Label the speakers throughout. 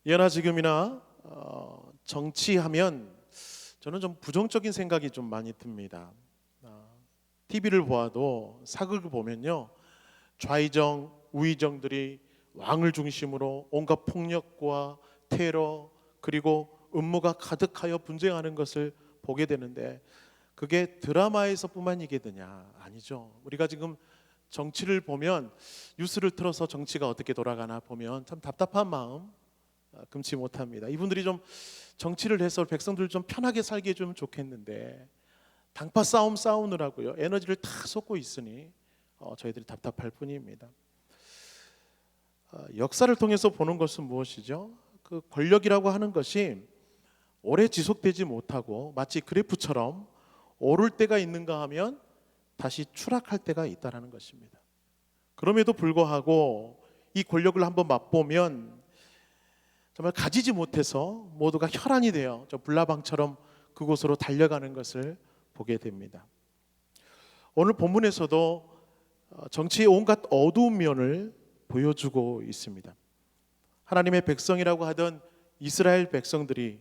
Speaker 1: 예나 지금이나 정치하면 저는 좀 부정적인 생각이 좀 많이 듭니다. TV를 보아도 사극을 보면요, 좌의정, 우의정들이 왕을 중심으로 온갖 폭력과 테러 그리고 음모가 가득하여 분쟁하는 것을 보게 되는데, 그게 드라마에서뿐만 이게 되냐? 아니죠. 우리가 지금 정치를 보면, 뉴스를 틀어서 정치가 어떻게 돌아가나 보면 참 답답한 마음 금치 못합니다. 이분들이 좀 정치를 해서 백성들 좀 편하게 살게 해주면 좋겠는데, 당파 싸움 싸우느라고요 에너지를 다 쏟고 있으니 저희들이 답답할 뿐입니다. 역사를 통해서 보는 것은 무엇이죠? 그 권력이라고 하는 것이 오래 지속되지 못하고 마치 그래프처럼 오를 때가 있는가 하면 다시 추락할 때가 있다는 것입니다. 그럼에도 불구하고 이 권력을 한번 맛보면 정말 가지지 못해서 모두가 혈안이 되어 저 불나방처럼 그곳으로 달려가는 것을 보게 됩니다. 오늘 본문에서도 정치의 온갖 어두운 면을 보여주고 있습니다. 하나님의 백성이라고 하던 이스라엘 백성들이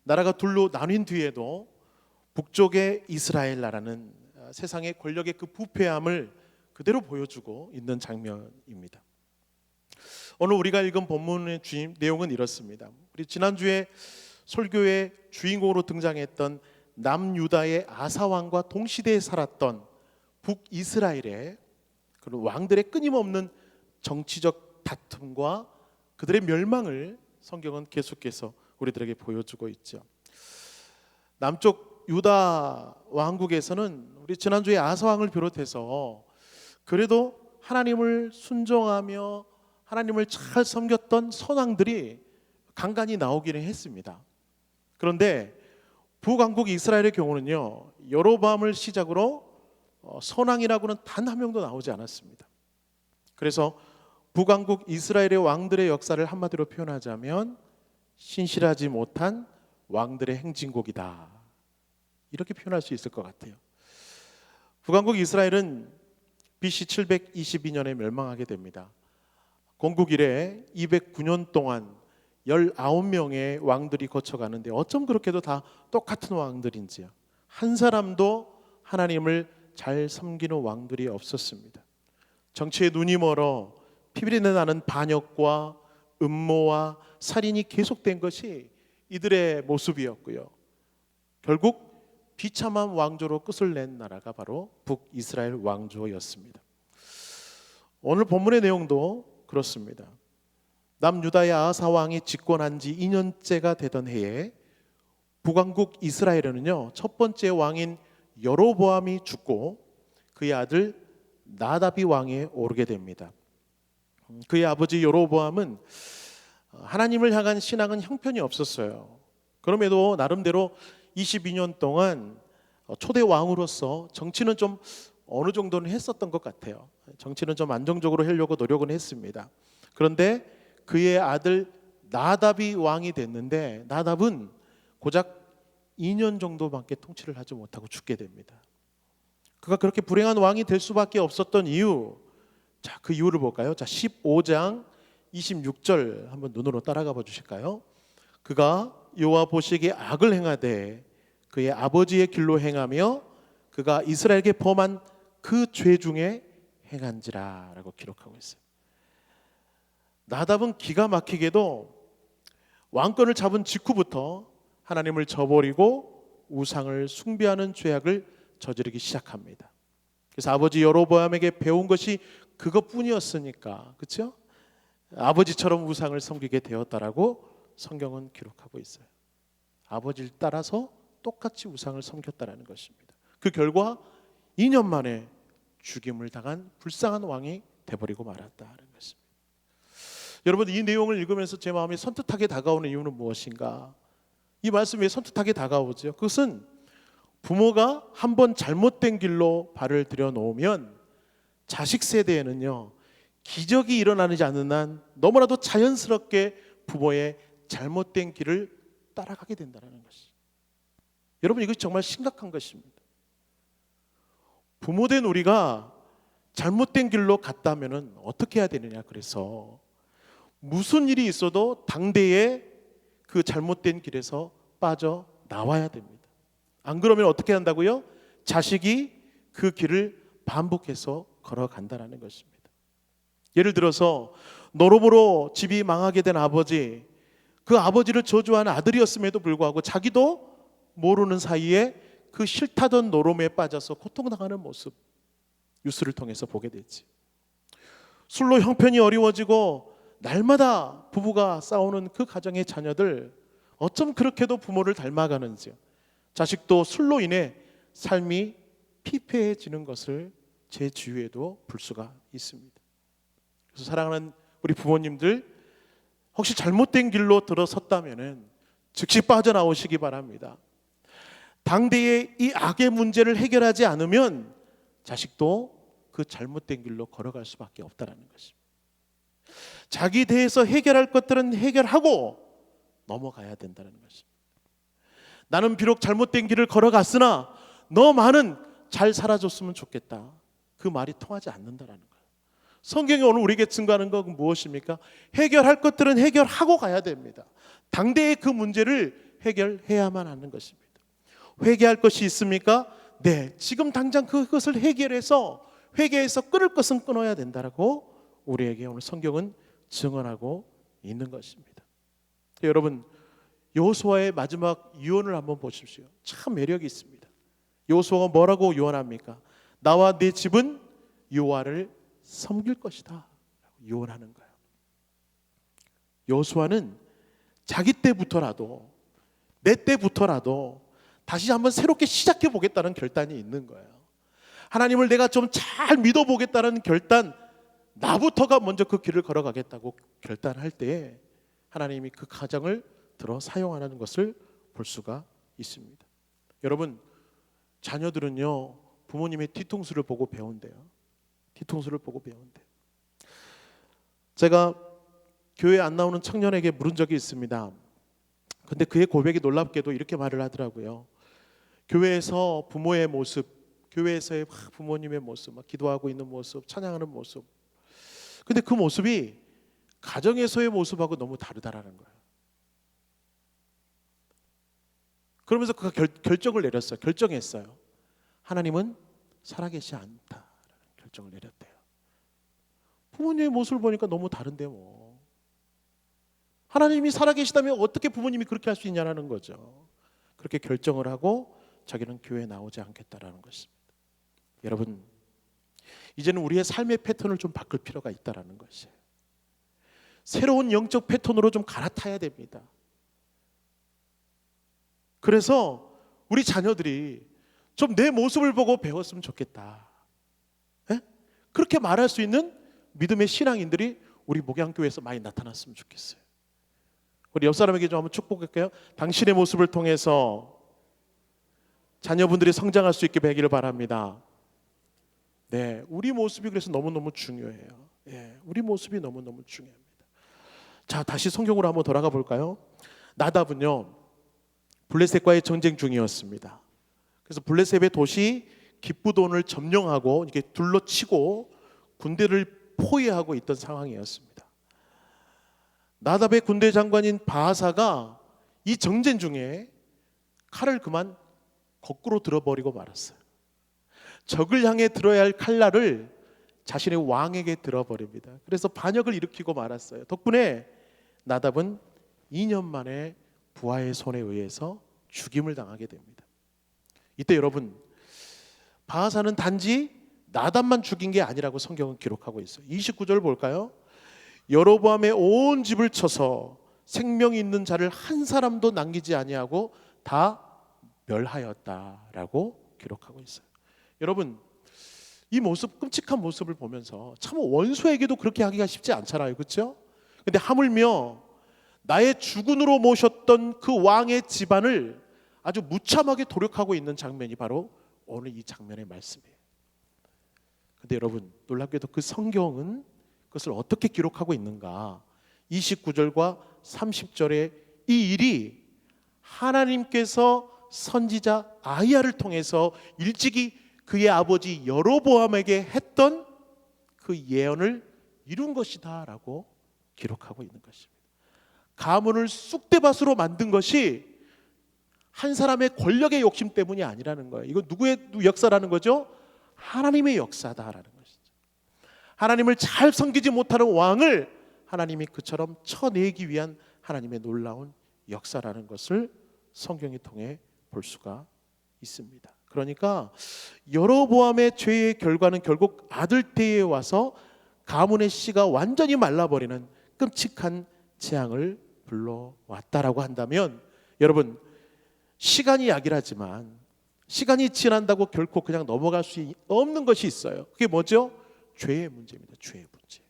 Speaker 1: 나라가 둘로 나뉜 뒤에도 북쪽의 이스라엘 나라는 세상의 권력의 그 부패함을 그대로 보여주고 있는 장면입니다. 오늘 우리가 읽은 본문의 내용은 이렇습니다. 우리 지난주에 설교의 주인공으로 등장했던 남유다의 아사 왕과 동시대에 살았던 북이스라엘의 그런 왕들의 끊임없는 정치적 다툼과 그들의 멸망을 성경은 계속해서 우리들에게 보여주고 있죠. 남쪽 유다 왕국에서는 우리 지난주에 아사 왕을 비롯해서 그래도 하나님을 순종하며 하나님을 잘 섬겼던 선왕들이 간간히 나오기는 했습니다. 그런데 북왕국 이스라엘의 경우는요, 여로보암을 시작으로 선왕이라고는 단 한 명도 나오지 않았습니다. 그래서 북왕국 이스라엘의 왕들의 역사를 한마디로 표현하자면 신실하지 못한 왕들의 행진곡이다, 이렇게 표현할 수 있을 것 같아요. 북왕국 이스라엘은 BC 722년에 멸망하게 됩니다. 건국 이래 209년 동안 19명의 왕들이 거쳐가는데 어쩜 그렇게도 다 똑같은 왕들인지요. 한 사람도 하나님을 잘 섬기는 왕들이 없었습니다. 정치에 눈이 멀어 피비린내 나는 반역과 음모와 살인이 계속된 것이 이들의 모습이었고요. 결국 비참한 왕조로 끝을 낸 나라가 바로 북이스라엘 왕조였습니다. 오늘 본문의 내용도 그렇습니다. 남유다의 아사 왕이 집권한 지 2년째가 되던 해에 북왕국 이스라엘에는요, 첫 번째 왕인 여로보암이 죽고 그의 아들 나답이 왕에 오르게 됩니다. 그의 아버지 여로보암은 하나님을 향한 신앙은 형편이 없었어요. 그럼에도 나름대로 22년 동안 초대 왕으로서 정치는 좀 어느 정도는 했었던 것 같아요. 정치는 좀 안정적으로 하려고 노력은 했습니다. 그런데 그의 아들 나답이 왕이 됐는데, 나답은 고작 2년 정도밖에 통치를 하지 못하고 죽게 됩니다. 그가 그렇게 불행한 왕이 될 수밖에 없었던 이유, 자, 그 이유를 볼까요? 자, 15장 26절 한번 눈으로 따라가 봐 주실까요? 그가 여호와 보시기에 악을 행하되 그의 아버지의 길로 행하며 그가 이스라엘에게 범한 그 죄 중에 행한지라 라고 기록하고 있어요. 나답은 기가 막히게도 왕권을 잡은 직후부터 하나님을 저버리고 우상을 숭배하는 죄악을 저지르기 시작합니다. 그래서 아버지 여로보암에게 배운 것이 그것뿐이었으니까, 그렇죠? 아버지처럼 우상을 섬기게 되었다라고 성경은 기록하고 있어요. 아버지를 따라서 똑같이 우상을 섬겼다라는 것입니다. 그 결과 2년 만에 죽임을 당한 불쌍한 왕이 돼버리고 말았다는 것입니다. 여러분, 이 내용을 읽으면서 제 마음이 선뜻하게 다가오는 이유는 무엇인가? 이 말씀이 왜 선뜻하게 다가오죠? 그것은 부모가 한번 잘못된 길로 발을 들여놓으면 자식 세대에는요, 기적이 일어나지 않는 한 너무나도 자연스럽게 부모의 잘못된 길을 따라가게 된다는 것이. 여러분, 이것이 정말 심각한 것입니다. 부모된 우리가 잘못된 길로 갔다면 어떻게 해야 되느냐? 그래서 무슨 일이 있어도 당대에 그 잘못된 길에서 빠져나와야 됩니다. 안 그러면 어떻게 한다고요? 자식이 그 길을 반복해서 걸어간다는 것입니다. 예를 들어서 노름으로 집이 망하게 된 아버지, 그 아버지를 저주하는 아들이었음에도 불구하고 자기도 모르는 사이에 그 싫다던 노름에 빠져서 고통당하는 모습, 뉴스를 통해서 보게 됐지. 술로 형편이 어려워지고 날마다 부부가 싸우는 그 가정의 자녀들, 어쩜 그렇게도 부모를 닮아가는지요. 자식도 술로 인해 삶이 피폐해지는 것을 제 주위에도 볼 수가 있습니다. 그래서 사랑하는 우리 부모님들, 혹시 잘못된 길로 들어섰다면 즉시 빠져나오시기 바랍니다. 당대의 이 악의 문제를 해결하지 않으면 자식도 그 잘못된 길로 걸어갈 수밖에 없다는 것입니다. 자기 대해서 해결할 것들은 해결하고 넘어가야 된다는 것입니다. 나는 비록 잘못된 길을 걸어갔으나 너만은 잘 살아줬으면 좋겠다. 그 말이 통하지 않는다는 거예요. 성경이 오늘 우리에게 증거하는 건 무엇입니까? 해결할 것들은 해결하고 가야 됩니다. 당대의 그 문제를 해결해야만 하는 것입니다. 회개할 것이 있습니까? 네, 지금 당장 그것을 회개해서 끊을 것은 끊어야 된다라고 우리에게 오늘 성경은 증언하고 있는 것입니다. 여러분, 여호수아의 마지막 유언을 한번 보십시오. 참 매력이 있습니다. 여호수아가 뭐라고 유언합니까? 나와 내 집은 여호와를 섬길 것이다 유언하는 거예요. 여호수아는 자기 때부터라도, 내 때부터라도 다시 한번 새롭게 시작해 보겠다는 결단이 있는 거예요. 하나님을 내가 좀 잘 믿어보겠다는 결단, 나부터가 먼저 그 길을 걸어가겠다고 결단할 때에 하나님이 그 가정을 들어 사용하는 것을 볼 수가 있습니다. 여러분, 자녀들은요, 부모님의 뒤통수를 보고 배운대요. 뒤통수를 보고 배운대요. 제가 교회 안 나오는 청년에게 물은 적이 있습니다. 근데 그의 고백이 놀랍게도 이렇게 말을 하더라고요. 교회에서 부모의 모습, 교회에서의 부모님의 모습, 막 기도하고 있는 모습, 찬양하는 모습, 근데 그 모습이 가정에서의 모습하고 너무 다르다라는 거예요. 그러면서 그가 결정을 내렸어요. 결정했어요. 하나님은 살아계시지 않다라는 결정을 내렸대요. 부모님의 모습을 보니까 너무 다른데 뭐. 하나님이 살아계시다면 어떻게 부모님이 그렇게 할 수 있냐는 거죠. 그렇게 결정을 하고 자기는 교회에 나오지 않겠다라는 것입니다. 여러분, 이제는 우리의 삶의 패턴을 좀 바꿀 필요가 있다라는 것이에요. 새로운 영적 패턴으로 좀 갈아타야 됩니다. 그래서 우리 자녀들이 좀 내 모습을 보고 배웠으면 좋겠다. 에? 그렇게 말할 수 있는 믿음의 신앙인들이 우리 목양교회에서 많이 나타났으면 좋겠어요. 우리 옆 사람에게 좀 한번 축복할게요. 당신의 모습을 통해서 자녀분들이 성장할 수 있게 되기를 바랍니다. 네, 우리 모습이 그래서 너무너무 중요해요. 예, 우리 모습이 너무너무 중요합니다. 자, 다시 성경으로 한번 돌아가 볼까요? 나답은요, 블레셋과의 전쟁 중이었습니다. 그래서 블레셋의 도시 기브돈을 점령하고 이렇게 둘러치고 군대를 포위하고 있던 상황이었습니다. 나답의 군대 장관인 바하사가 이 정전 중에 칼을 그만 거꾸로 들어버리고 말았어요. 적을 향해 들어야 할 칼날을 자신의 왕에게 들어버립니다. 그래서 반역을 일으키고 말았어요. 덕분에 나답은 2년 만에 부하의 손에 의해서 죽임을 당하게 됩니다. 이때 여러분, 바하사는 단지 나답만 죽인 게 아니라고 성경은 기록하고 있어요. 29절 볼까요? 여로보암의 온 집을 쳐서 생명이 있는 자를 한 사람도 남기지 아니하고 다 멸하였다라고 기록하고 있어요. 여러분, 이 모습, 끔찍한 모습을 보면서 참 원수에게도 그렇게 하기가 쉽지 않잖아요. 그렇죠? 근데 하물며 나의 주군으로 모셨던 그 왕의 집안을 아주 무참하게 도륙하고 있는 장면이 바로 오늘 이 장면의 말씀이에요. 근데 여러분, 놀랍게도 그 성경은 그것을 어떻게 기록하고 있는가? 29절과 30절에 이 일이 하나님께서 선지자 아히야를 통해서 일찍이 그의 아버지 여로보암에게 했던 그 예언을 이룬 것이다 라고 기록하고 있는 것입니다. 가문을 쑥대밭으로 만든 것이 한 사람의 권력의 욕심 때문이 아니라는 거예요. 이거 누구의 역사라는 거죠? 하나님의 역사다라는 것이죠. 하나님을 잘 섬기지 못하는 왕을 하나님이 그처럼 쳐내기 위한 하나님의 놀라운 역사라는 것을 성경을 통해 볼 수가 있습니다. 그러니까 여로보암의 죄의 결과는 결국 아들 때에 와서 가문의 씨가 완전히 말라버리는 끔찍한 재앙을 불러왔다라고 한다면, 여러분, 시간이 약이라지만 시간이 지난다고 결코 그냥 넘어갈 수 없는 것이 있어요. 그게 뭐죠? 죄의 문제입니다. 죄의 문제.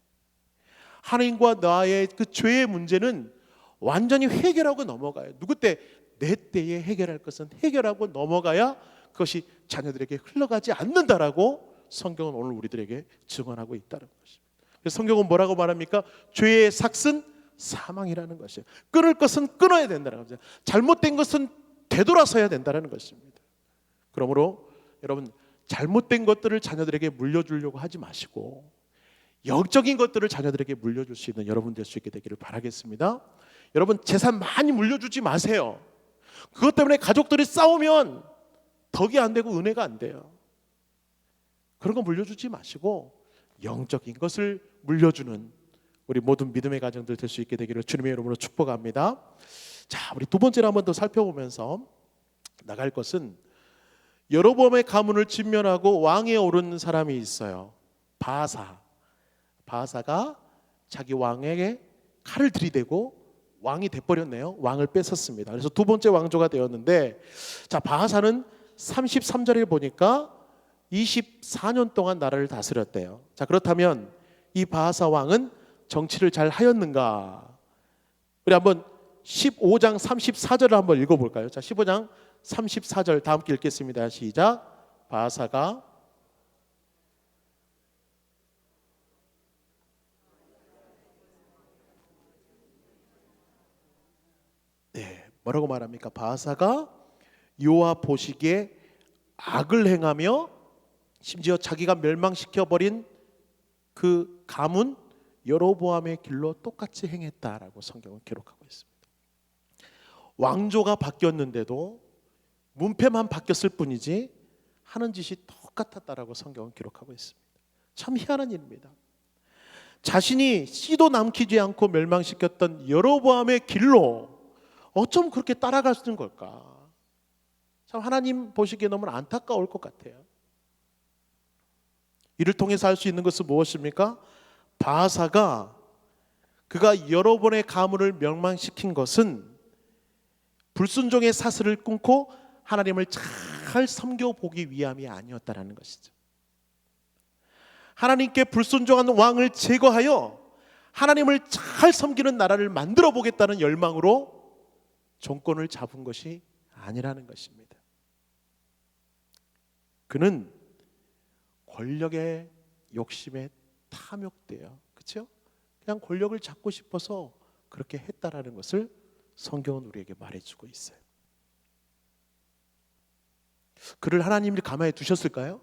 Speaker 1: 하나님과 나의 그 죄의 문제는 완전히 해결하고 넘어가요. 누구 때? 내 때에 해결할 것은 해결하고 넘어가야 그것이 자녀들에게 흘러가지 않는다라고 성경은 오늘 우리들에게 증언하고 있다는 것입니다. 그래서 성경은 뭐라고 말합니까? 죄의 삭은 사망이라는 것이에요. 끊을 것은 끊어야 된다는 거죠. 잘못된 것은 되돌아서야 된다는 것입니다. 그러므로 여러분, 잘못된 것들을 자녀들에게 물려주려고 하지 마시고 영적인 것들을 자녀들에게 물려줄 수 있는 여러분 될 수 있게 되기를 바라겠습니다. 여러분, 재산 많이 물려주지 마세요. 그것 때문에 가족들이 싸우면 덕이 안 되고 은혜가 안 돼요. 그런 거 물려주지 마시고 영적인 것을 물려주는 우리 모든 믿음의 가정들 될 수 있게 되기를 주님의 이름으로 축복합니다. 자, 우리 두 번째로 한번 더 살펴보면서 나갈 것은 여로보암의 가문을 진멸하고 왕에 오른 사람이 있어요. 바아사. 바아사가 자기 왕에게 칼을 들이대고 왕이 돼버렸네요. 왕을 뺏었습니다. 그래서 두 번째 왕조가 되었는데, 자, 바아사는 33절에 보니까 24년 동안 나라를 다스렸대요. 자, 그렇다면 이 바아사 왕은 정치를 잘 하였는가? 우리 한번 15장 34절을 한번 읽어볼까요? 자, 15장 34절 다 함께 읽겠습니다. 시작. 바아사가 뭐라고 말합니까? 바아사가 여호와 보시기에 악을 행하며 심지어 자기가 멸망시켜버린 그 가문 여로보암의 길로 똑같이 행했다라고 성경은 기록하고 있습니다. 왕조가 바뀌었는데도 문패만 바뀌었을 뿐이지 하는 짓이 똑같았다라고 성경은 기록하고 있습니다. 참 희한한 일입니다. 자신이 씨도 남기지 않고 멸망시켰던 여로보암의 길로 어쩜 그렇게 따라갈 수 있는 걸까? 참 하나님 보시기에 너무 안타까울 것 같아요. 이를 통해서 알 수 있는 것은 무엇입니까? 바아사가 그가 여러 번의 가문을 멸망시킨 것은 불순종의 사슬을 끊고 하나님을 잘 섬겨보기 위함이 아니었다라는 것이죠. 하나님께 불순종한 왕을 제거하여 하나님을 잘 섬기는 나라를 만들어 보겠다는 열망으로 정권을 잡은 것이 아니라는 것입니다. 그는 권력의 욕심에 탐욕돼요. 그렇죠? 그냥 권력을 잡고 싶어서 그렇게 했다라는 것을 성경은 우리에게 말해주고 있어요. 그를 하나님이 가만히 두셨을까요?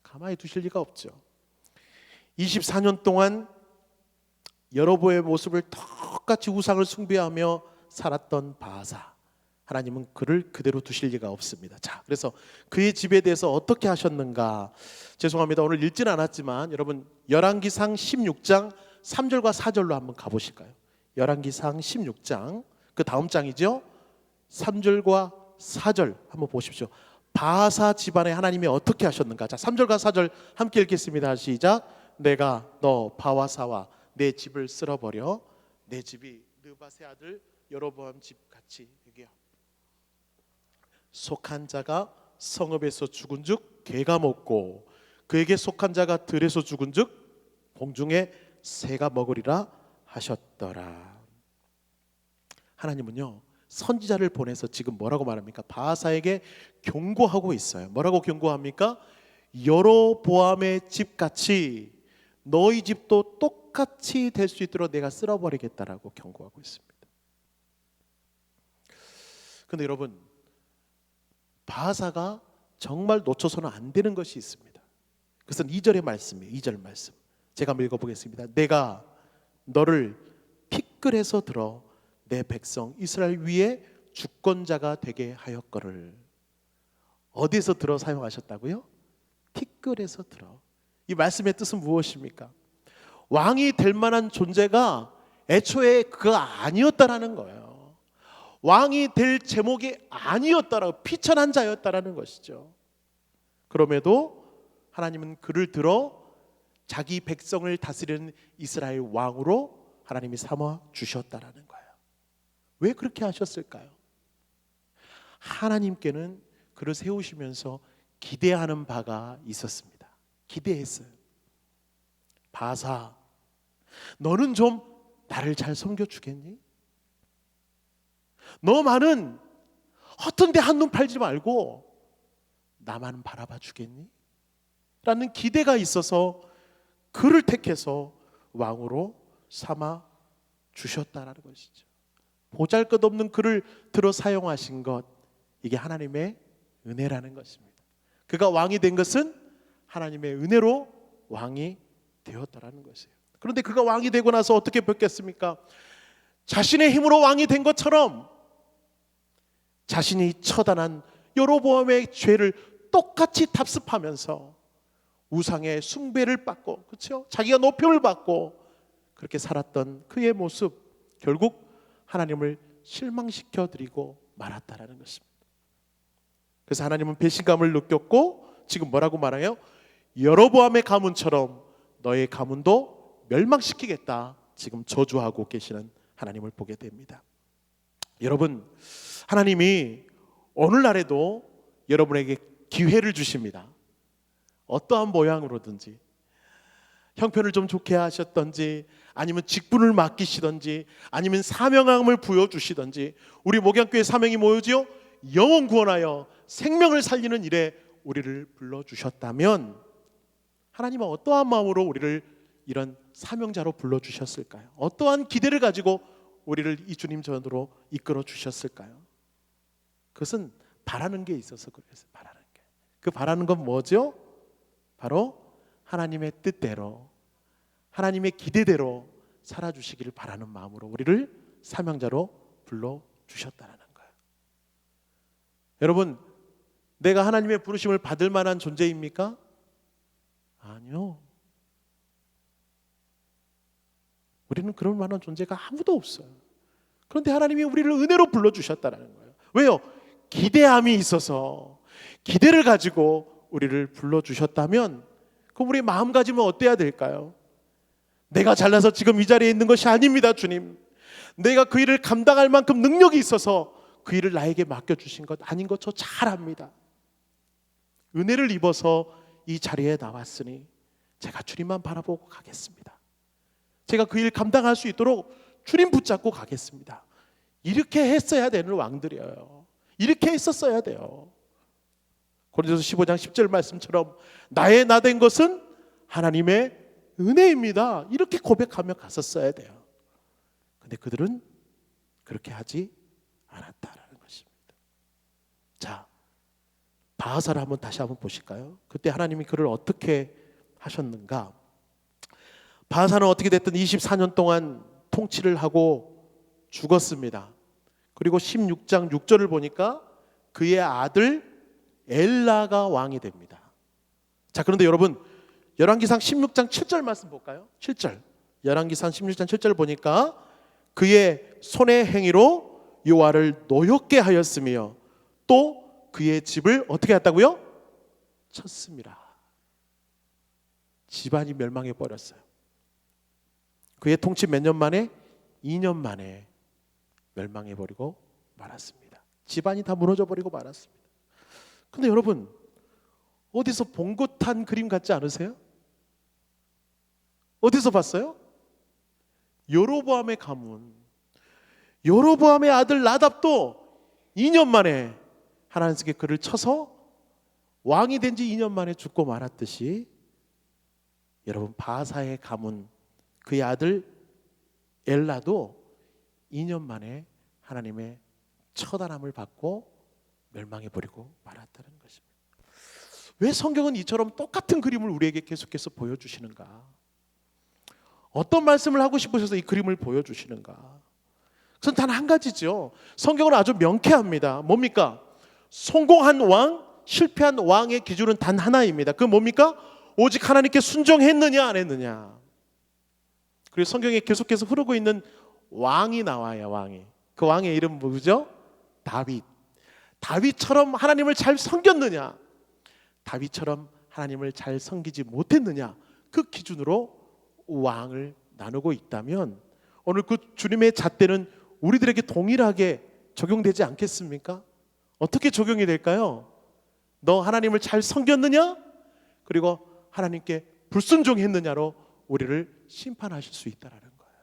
Speaker 1: 가만히 두실 리가 없죠. 24년 동안 여로보의 모습을 똑같이 우상을 숭배하며 살았던 바아사, 하나님은 그를 그대로 두실 리가 없습니다. 자, 그래서 그의 집에 대해서 어떻게 하셨는가? 죄송합니다. 오늘 읽지는 않았지만 여러분 열왕기상 16장 3절과 4절로 한번 가보실까요? 열왕기상 16장 그 다음 장이죠. 3절과 4절 한번 보십시오. 바아사 집안에 하나님이 어떻게 하셨는가? 자, 3절과 4절 함께 읽겠습니다. 시작. 내가 너 바아사와 내 집을 쓸어버려 내 집이 느밧의 아들 여로보암 집 같이 되게 속한 자가 성읍에서 죽은즉 개가 먹고 그에게 속한 자가 들에서 죽은즉 공중에 새가 먹으리라 하셨더라. 하나님은요 선지자를 보내서 지금 뭐라고 말합니까? 바아사에게 경고하고 있어요. 뭐라고 경고합니까? 여로보암의 집같이 너희 집도 똑같이 될 수 있도록 내가 쓸어버리겠다라고 경고하고 있습니다. 그런데 여러분 바아사가 정말 놓쳐서는 안 되는 것이 있습니다. 그것은 2절의 말씀이에요. 2절 말씀 제가 한번 읽어보겠습니다. 내가 너를 티끌에서 들어 내 백성 이스라엘 위에 주권자가 되게 하였거를. 어디에서 들어 사용하셨다고요? 티끌에서 들어. 이 말씀의 뜻은 무엇입니까? 왕이 될 만한 존재가 애초에 그가 아니었다라는 거예요. 왕이 될 제목이 아니었다라고, 피천한 자였다라는 것이죠. 그럼에도 하나님은 그를 들어 자기 백성을 다스리는 이스라엘 왕으로 하나님이 삼아 주셨다라는 거예요. 왜 그렇게 하셨을까요? 하나님께는 그를 세우시면서 기대하는 바가 있었습니다. 기대했어요. 바사, 너는 좀 나를 잘 섬겨주겠니? 너만은 어떤 데 한눈 팔지 말고 나만 바라봐 주겠니? 라는 기대가 있어서 그를 택해서 왕으로 삼아 주셨다라는 것이죠. 보잘것없는 그를 들어 사용하신 것, 이게 하나님의 은혜라는 것입니다. 그가 왕이 된 것은 하나님의 은혜로 왕이 되었다라는 것이에요. 그런데 그가 왕이 되고 나서 어떻게 바뀌었습니까? 자신의 힘으로 왕이 된 것처럼 자신이 처단한 여로보암의 죄를 똑같이 답습하면서 우상의 숭배를 받고, 그렇죠? 자기가 높임을 받고 그렇게 살았던 그의 모습, 결국 하나님을 실망시켜 드리고 말았다라는 것입니다. 그래서 하나님은 배신감을 느꼈고 지금 뭐라고 말해요? 여로보암의 가문처럼 너의 가문도 멸망시키겠다, 지금 저주하고 계시는 하나님을 보게 됩니다. 여러분, 하나님이 오늘날에도 여러분에게 기회를 주십니다. 어떠한 모양으로든지, 형편을 좀 좋게 하셨던지, 아니면 직분을 맡기시던지, 아니면 사명함을 부여주시던지, 우리 목양교회 사명이 뭐였지요? 영혼 구원하여 생명을 살리는 일에 우리를 불러주셨다면 하나님은 어떠한 마음으로 우리를 이런 사명자로 불러주셨을까요? 어떠한 기대를 가지고 우리를 이 주님 전으로 이끌어 주셨을까요? 그것은 바라는 게 있어서 그래서 바라는 게. 그 바라는 건 뭐죠? 바로 하나님의 뜻대로, 하나님의 기대대로 살아주시기를 바라는 마음으로 우리를 사명자로 불러주셨다는 거예요. 여러분, 내가 하나님의 부르심을 받을 만한 존재입니까? 아니요. 우리는 그럴 만한 존재가 아무도 없어요. 그런데 하나님이 우리를 은혜로 불러주셨다는 거예요. 왜요? 기대함이 있어서, 기대를 가지고 우리를 불러주셨다면 그럼 우리 마음가짐은 어때야 될까요? 내가 잘나서 지금 이 자리에 있는 것이 아닙니다, 주님. 내가 그 일을 감당할 만큼 능력이 있어서 그 일을 나에게 맡겨주신 것 아닌 것 저 잘 압니다. 은혜를 입어서 이 자리에 나왔으니 제가 주님만 바라보고 가겠습니다. 제가 그 일 감당할 수 있도록 주님 붙잡고 가겠습니다. 이렇게 했어야 되는 왕들이에요. 이렇게 했었어야 돼요. 고린도서 15장 10절 말씀처럼 나의 나 된 것은 하나님의 은혜입니다. 이렇게 고백하며 갔었어야 돼요. 근데 그들은 그렇게 하지 않았다라는 것입니다. 자, 바하사를 한번 다시 한번 보실까요? 그때 하나님이 그를 어떻게 하셨는가? 바하사는 어떻게 됐든 24년 동안 통치를 하고 죽었습니다. 그리고 16장 6절을 보니까 그의 아들 엘라가 왕이 됩니다. 자, 그런데 여러분, 열왕기상 16장 7절 말씀 볼까요? 7절. 열왕기상 16장 7절 보니까 그의 손의 행위로 여호와를 노엽게 하였으며 또 그의 집을 어떻게 했다고요? 쳤습니다. 집안이 멸망해 버렸어요. 그의 통치 몇 년 만에? 2년 만에 멸망해 버리고 말았습니다. 집안이 다 무너져 버리고 말았습니다. 근데 여러분, 어디서 본 듯한 그림 같지 않으세요? 어디서 봤어요? 여로보암의 가문, 여로보암의 아들 나답도 2년 만에 하나님께 그를 쳐서 왕이 된 지 2년 만에 죽고 말았듯이, 여러분, 바하사의 가문, 그의 아들 엘라도 2년 만에 하나님의 처단함을 받고 멸망해버리고 말았다는 것입니다. 왜 성경은 이처럼 똑같은 그림을 우리에게 계속해서 보여주시는가? 어떤 말씀을 하고 싶으셔서 이 그림을 보여주시는가? 그건 단 한 가지죠. 성경은 아주 명쾌합니다. 뭡니까? 성공한 왕, 실패한 왕의 기준은 단 하나입니다. 그건 뭡니까? 오직 하나님께 순종했느냐 안 했느냐. 그리고 성경에 계속해서 흐르고 있는 왕이 나와요. 왕이. 그 왕의 이름 뭐죠? 다윗. 다윗처럼 하나님을 잘 섬겼느냐, 다윗처럼 하나님을 잘 섬기지 못했느냐, 그 기준으로 왕을 나누고 있다면 오늘 그 주님의 잣대는 우리들에게 동일하게 적용되지 않겠습니까? 어떻게 적용이 될까요? 너 하나님을 잘 섬겼느냐, 그리고 하나님께 불순종했느냐로 우리를 심판하실 수 있다라는 거예요.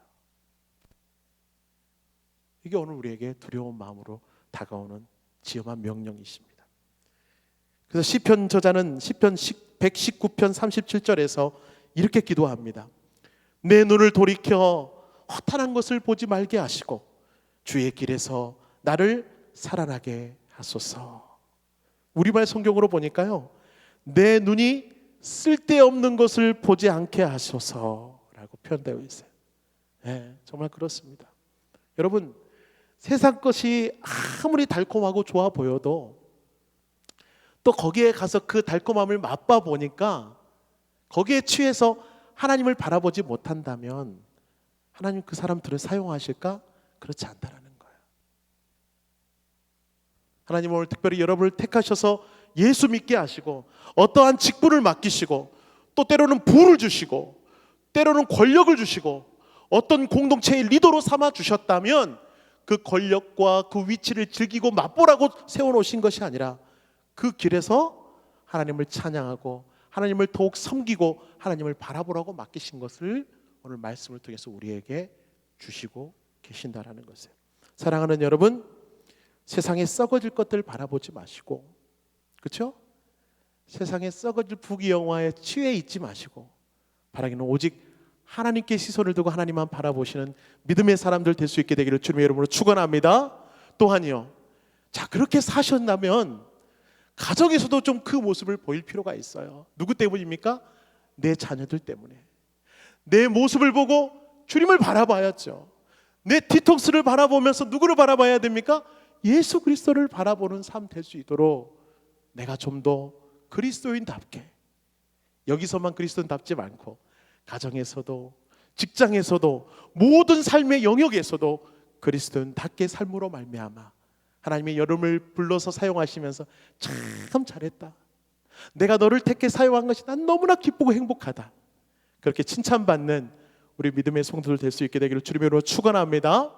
Speaker 1: 이게 오늘 우리에게 두려운 마음으로 다가오는 지엄한 명령이십니다. 그래서 시편 저자는 시편 119편 37절에서 이렇게 기도합니다. 내 눈을 돌이켜 허탄한 것을 보지 말게 하시고 주의 길에서 나를 살아나게 하소서. 우리말 성경으로 보니까요, 내 눈이 쓸데없는 것을 보지 않게 하소서라고 표현되어 있어요. 네, 정말 그렇습니다. 여러분, 세상 것이 아무리 달콤하고 좋아 보여도 또 거기에 가서 그 달콤함을 맛봐 보니까 거기에 취해서 하나님을 바라보지 못한다면 하나님 그 사람들을 사용하실까? 그렇지 않다라는 거예요. 하나님 오늘 특별히 여러분을 택하셔서 예수 믿게 하시고 어떠한 직분을 맡기시고 또 때로는 부를 주시고 때로는 권력을 주시고 어떤 공동체의 리더로 삼아 주셨다면 그 권력과 그 위치를 즐기고 맛보라고 세워놓으신 것이 아니라 그 길에서 하나님을 찬양하고 하나님을 더욱 섬기고 하나님을 바라보라고 맡기신 것을 오늘 말씀을 통해서 우리에게 주시고 계신다라는 것이에요. 사랑하는 여러분, 세상에 썩어질 것들 바라보지 마시고, 그렇죠? 세상에 썩어질 부귀영화에 취해 있지 마시고 바라기는 오직 하나님께 시선을 두고 하나님만 바라보시는 믿음의 사람들 될 수 있게 되기를 주님의 이름으로 축원합니다. 또한요, 자, 그렇게 사셨다면 가정에서도 좀 그 모습을 보일 필요가 있어요. 누구 때문입니까? 내 자녀들 때문에. 내 모습을 보고 주님을 바라봐야죠. 내 디톡스를 바라보면서 누구를 바라봐야 됩니까? 예수 그리스도를 바라보는 삶 될 수 있도록 내가 좀 더 그리스도인답게, 여기서만 그리스도인답지 않고 가정에서도 직장에서도 모든 삶의 영역에서도 그리스도인답게 삶으로 말미암아 하나님의 여러분을 불러서 사용하시면서 참 잘했다, 내가 너를 택해 사용한 것이 난 너무나 기쁘고 행복하다, 그렇게 칭찬받는 우리 믿음의 성도들 될 수 있게 되기를 주님으로 축원합니다.